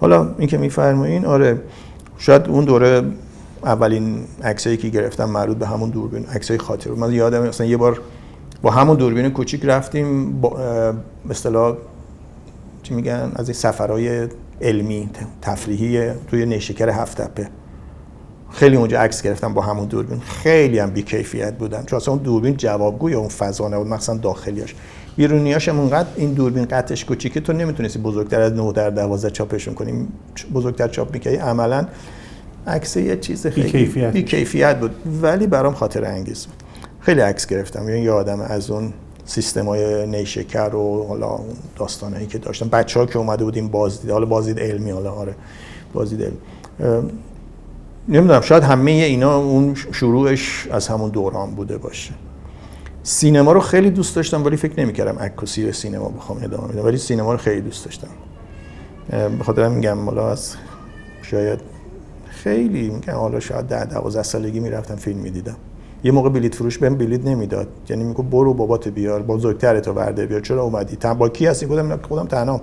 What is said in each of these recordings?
حالا این که میفرمایین آره شاید اون دوره اولین عکسایی که گرفتم مربوط به همون دوربین، عکسای خاطره. من یادم مثلا یه بار با همون دوربین کوچیک رفتیم به اصطلاح چی میگن از این سفرهای علمی تفریحی توی نیشکر هفت تپه. خیلی اونجا عکس گرفتم با همون دوربین، خیلی هم بی‌کیفیت بودن چون اصلا اون دوربین جوابگوی اون فضا نبود، مثلا داخلیاش. بیرونیاش هم اونقدر این دوربین قطش کوچیکه تو نمیتونستی بزرگتر از 9x12 چاپشون کنی، بزرگتر چاپ می‌کردی عملاً عکس یه چیز خیلی بی‌کیفیت بود، ولی برام خاطره انگیز بود. خیلی عکس گرفتم، یعنی یادم از اون سیستم‌های نیشکر و حالا داستانایی که داشتن، بچه‌ها که اومده بودیم بازدید، حالا بازدید علمی، حالا آره بازدید علمی. نمیدونم شاید همه اینا اون شروعش از همون دوران بوده باشه. سینما رو خیلی دوست داشتم ولی فکر نمی‌کردم عکاسی سینما بخوام ادامه بدم، ولی سینما رو خیلی دوست داشتم. به خاطر میگم حالا از شاید خیلی میگم حالا شاید 10-12 سالگی میرفتم فیلم میدیدم. یه موقع بلیت فروش بهم بلیت نمیداد، یعنی میگه برو بابات بیار، بزرگترتو ورده بیار، چرا اومدی؟ با کی هستی؟ گفتم خودم تنها.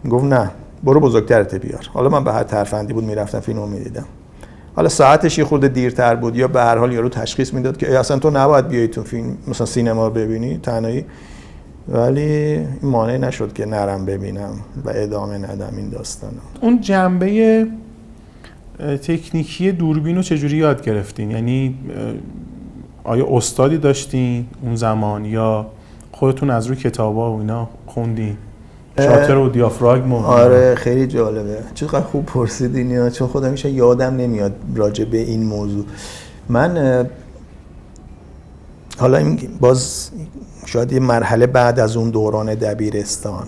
گفت نه برو بزرگترت بیار. حالا من به هر ترفندی بود میرفتم فیلمو میدیدم. حالا ساعتش یه خورده دیرتر بود یا به هر حال یارو تشخیص میداد که اصلا تو نباید بیای تو فیلم مثلا سینما ببینی تنهایی، ولی این مانع نشد که نرم ببینم و ادامه ندم این داستانو. اون جنبه تکنیکی دوربین رو چجوری یاد گرفتین؟ یعنی آیا استادی داشتین اون زمان یا خودتون از روی کتابا و اینا خوندین؟ شاتر و دیافراگم؟ آره خیلی جالبه، چقدر خوب پرسیدین یا چون خودم میشه یادم نمیاد راجع به این موضوع. من حالا این باز شاید یه مرحله بعد از اون دوران دبیرستان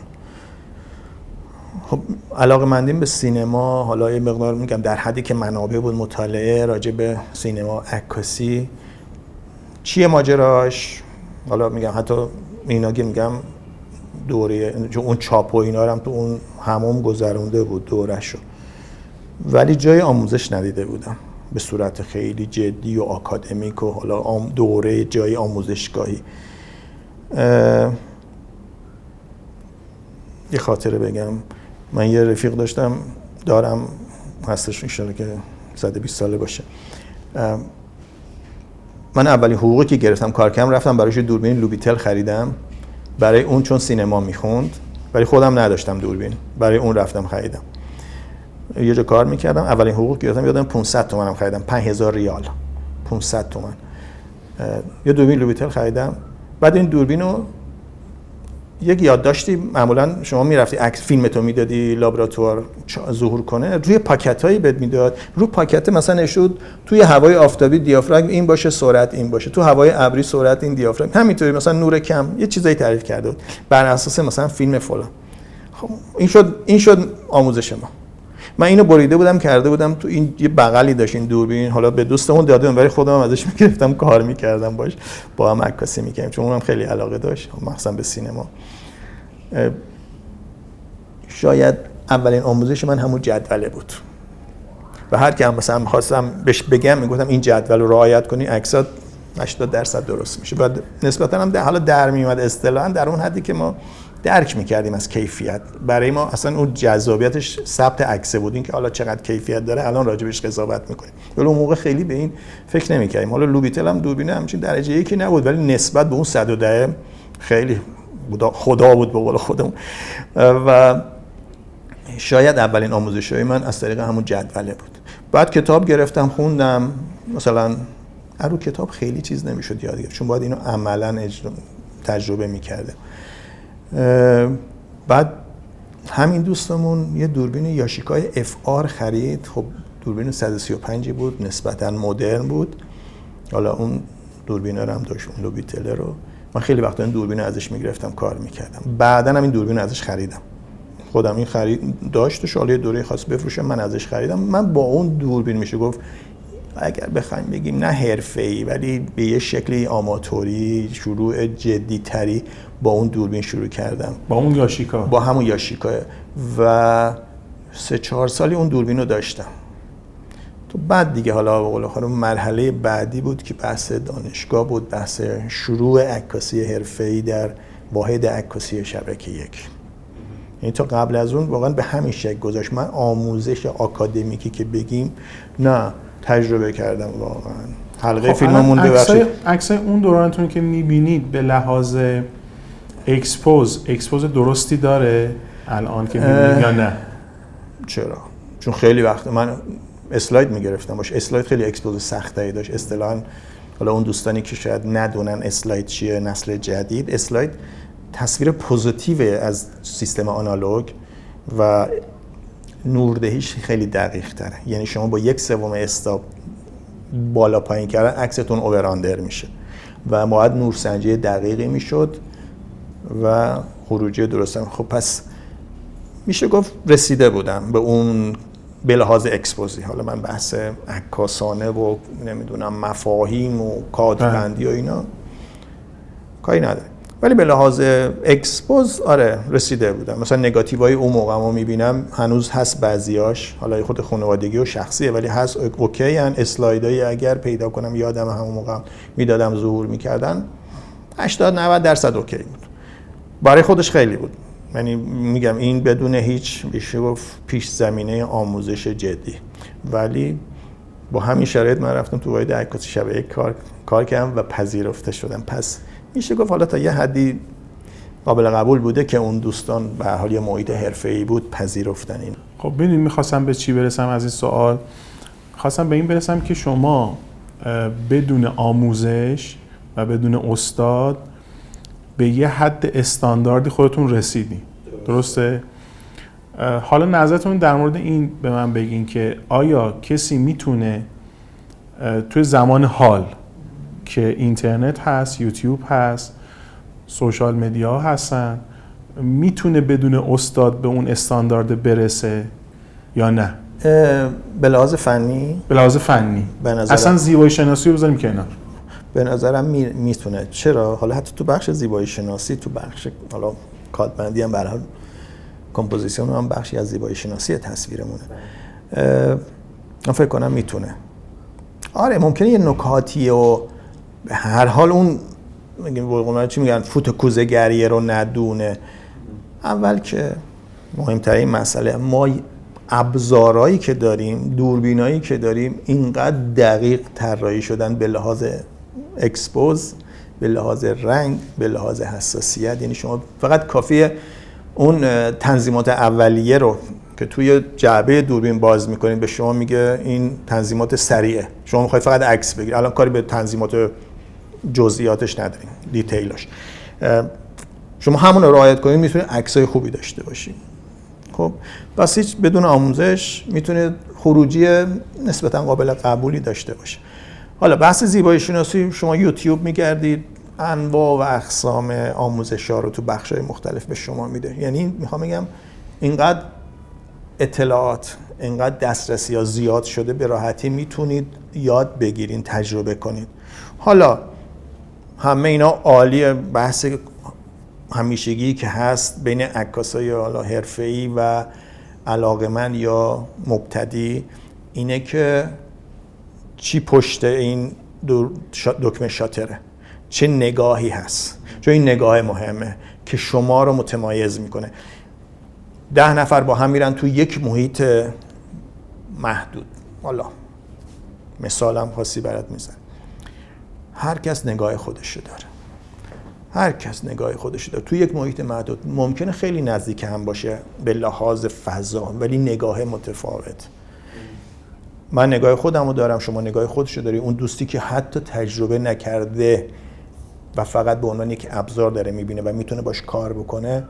خب علاقه‌مندیم به سینما، حالا یه مقدار میگم در حدی که منابع بود مطالعه راجع به سینما، عکاسی چیه ماجراش، حالا میگم حتی اینا که میگم دوره چون اون چاپ و اینا رو هم تو اون حموم گذرونده بود دوره‌شو، ولی جای آموزش ندیده بودم به صورت خیلی جدی و آکادمیک و حالا دوره جای آموزشگاهی. یه خاطره بگم، من یه رفیق دارم هستش انشالله که 120 ساله باشه. من اولین حقوقی که گرفتم کار کردم رفتم برایش دوربین لوبیتل خریدم برای اون چون سینما میخوند، ولی خودم نداشتم دوربین، برای اون رفتم خریدم. یه جا کار میکردم، اولین حقوق گرفتم یادم 500 تومنم خریدم، 5000 ریال 500 تومن یه دوربین لوبیتل خریدم. بعد این دوربینو یک یادداشتی معمولا شما میرفتی عکس فیلمتو میدادی لابراتوار ظهور کنه، روی پاکتایی بهت میداد، رو پاکت مثلا نشود توی هوای آفتابی دیافراگم این باشه، سرعت این باشه، تو هوای ابری سرعت این دیافراگم، همینطوری مثلا نور کم یه چیزایی تعریف کرده بود بر اساس مثلا فیلم فلان. خب این شد آموزش ما. من اینو بریده بودم کرده بودم تو این یه بغلی داشت این دوربین، حالا به دوستمون داده بودم ولی خودم ازش میگرفتم کار میکردم باش، با هم عکاسی میکردیم چون اونم خیلی علاقه داشت مثلا به سینما. شاید اولین آموزش من همون جدوله بود و هر کی هم مثلا می‌خواستم بهش بگم میگفتم این جدول رو رعایت کنی عکسات 80% درست میشه. بعد نسبتا هم حالا در میومد اصطلاحاً در اون حدی که ما درک میکردیم از کیفیت. برای ما اصلا اون جذابیتش ثبت عکس بود، این که حالا چقدر کیفیت داره الان راجبش قضاوت میکنیم، ولی اون موقع خیلی به این فکر نمیکردیم. حالا لوبیتل هم دوربین همچین درجه یکی نبود ولی نسبت به اون 110 خیلی خدا بود به قول خودمون. و شاید اولین آموزش‌های من از طریق همون جدوله بود. بعد کتاب گرفتم خوندم، مثلا رو کتاب خیلی چیز نمیشد یاد گرفت چون باید اینو عملاً تجربه میکرده. بعد همین دوستمون یه دوربین یاشیکای اف آر خرید. خب دوربین 135 بود، نسبتاً مدرن بود. حالا اون دوربین رو هم داشت، اون لوبیتل رو. من خیلی وقتا این دوربین ازش میگرفتم کار میکردم. بعداً هم این دوربین ازش خریدم. خودم این خرید داشتش، حالا دوره خاص بفروشم من ازش خریدم. من با اون دوربین میشه گفت اگر بخوایم بگیم نه حرفه‌ای ولی به یه شکلی آماتوری شروع جدی تری با اون دوربین شروع کردم، با اون یاشیکا، با همون یاشیکا. و 3-4 سالی اون دوربین رو داشتم. تو بعد دیگه حالا به قول خودم مرحله بعدی بود که بحث دانشگاه بود، بحث شروع عکاسی حرفه‌ای در واحد عکاسی شبکه 1. یعنی تا قبل از اون واقعا به همین شکل گذاشت. من آموزش آکادمیکی که بگیم نه، تجربه کردم واقعا. حلقه فیلممون ببخشید عکسای اون دورانتون که میبینید به لحاظ اکسپوز درستی داره الان که میبینید یا نه؟ چرا؟ چون خیلی وقت من اسلاید میگرفتم باشه. اسلاید خیلی اکسپوز سختایی داشت. اصطلاحاً حالا اون دوستانی که شاید ندونن اسلاید چیه، نسل جدید، اسلاید تصویر پوزیتیو از سیستم آنالوگ و نوردهیش خیلی دقیق تره. یعنی شما با 1/3 استاپ بالا پایین کردن عکستون اووراندر میشه و باید نورسنجی دقیقی میشد و خروجی درستم. خب پس میشه گفت رسیده بودم به اون به لحاظ اکسپوزی. حالا من بحث عکاسانه و نمیدونم مفاهیم و کادبندی و اینا کاری نداره، ولی به لحاظ اکسپوز آره رسیده بودم. مثلا نگاتیوهای اون موقع ما میبینم هنوز هست بعضیاش، حالا خود خانوادگی و شخصیه ولی هست اوکی ان. اسلایدایی اگر پیدا کنم یادم همون موقع میدادم ظهور میکردن 80-90% اوکی بود. برای خودش خیلی بود. یعنی میگم این بدون هیچ میشه گفت پیش زمینه آموزش جدی، ولی با همین شرایط من رفتم تو واحد عکاسی شبیه کار کردم و پذیرفته شدم. پس میشه گفت حالا تا یه حدی قابل قبول بوده که اون دوستان به هر حال یه محیط حرفه‌ای بود پذیرفتن این. خب ببینید می‌خواستم به چی برسم از این سوال. خواستم به این برسم که شما بدون آموزش و بدون استاد به یه حد استانداردی خودتون رسیدین. درسته؟ حالا نظرتون در مورد این به من بگین که آیا کسی میتونه توی زمان حال که اینترنت هست، یوتیوب هست، سوشال مدیا هستن، میتونه بدون استاد به اون استاندارد برسه یا نه؟ به لحاظ فنی؟ به لحاظ فنی. اصلا زیبایی شناسی رو بذاریم کنار. به نظرم میتونه. چرا؟ حالا حتی تو بخش زیبایی شناسی، تو بخش حالا کادبندی هم به هر حال کمپوزیسیون هم بخشی از زیبایی شناسی تصویرمونه. من فکر کنم میتونه. آره ممکنه یه نکاتی و به هر حال اون چی میگن فوت کوزه گریه رو ندونه. اول که مهمترین مسئله ما ابزارهایی که داریم، دوربینایی که داریم اینقدر دقیق طراحی شدن به لحاظ اکسپوز، به لحاظ رنگ، به لحاظ حساسیت. یعنی شما فقط کافیه اون تنظیمات اولیه رو که توی جعبه دوربین باز میکنید به شما میگه این تنظیمات سریعه، شما میخواید فقط عکس بگیرید، الان کاری به تنظیمات جزئیاتش نداریم، دیتیلاش. شما همون رو رعایت کنید میتونید عکسای خوبی داشته باشید. خب بس هیچ بدون آموزش میتونه خروجی نسبتا قابل قبولی داشته باشه. حالا بحث زیبایی شناسی، شما یوتیوب میگردید انواع و اقسام آموزش‌ها رو تو بخش‌های مختلف به شما میده. یعنی میخوام بگم اینقدر اطلاعات، اینقدر دسترسی‌ها زیاد شده به راحتی میتونید یاد بگیرید، تجربه کنید. حالا همه اینا عالیه. بحث همیشگی که هست بین عکاسای حالا حرفه‌ای و علاقه‌مند یا مبتدی اینه که چی پشت این دکمه شاتره، چه نگاهی هست. چون این نگاه مهمه که شما رو متمایز میکنه. 10 نفر با هم میرن تو یک محیط محدود، حالا مثالم خاصی برات میزنم، هر کس نگاه خودشو داره، هر کس نگاه خودشو داره تو یک محیط محدود. ممکنه خیلی نزدیک هم باشه به لحاظ فضا ولی نگاه متفاوت. من نگاه خودمو دارم، شما نگاه خودشو داری، اون دوستی که حتی تجربه نکرده و فقط به عنوان یک ابزار داره میبینه و میتونه باش کار بکنه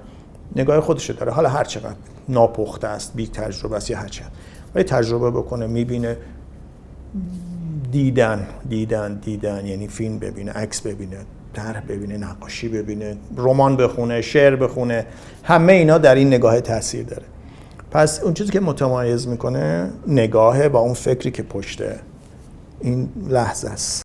نگاه خودشو داره. حالا هر چقدر ناپخته است، بی تجربه است یا هر چقدر، ولی تجربه بکنه، میبینه. دیدن یعنی فیلم ببینه، عکس ببینه، طرح ببینه، نقاشی ببینه، رمان بخونه، شعر بخونه، همه اینا در این نگاه تاثیر داره. پس اون چیزی که متمایز میکنه نگاهه با اون فکری که پشت این لحظه است.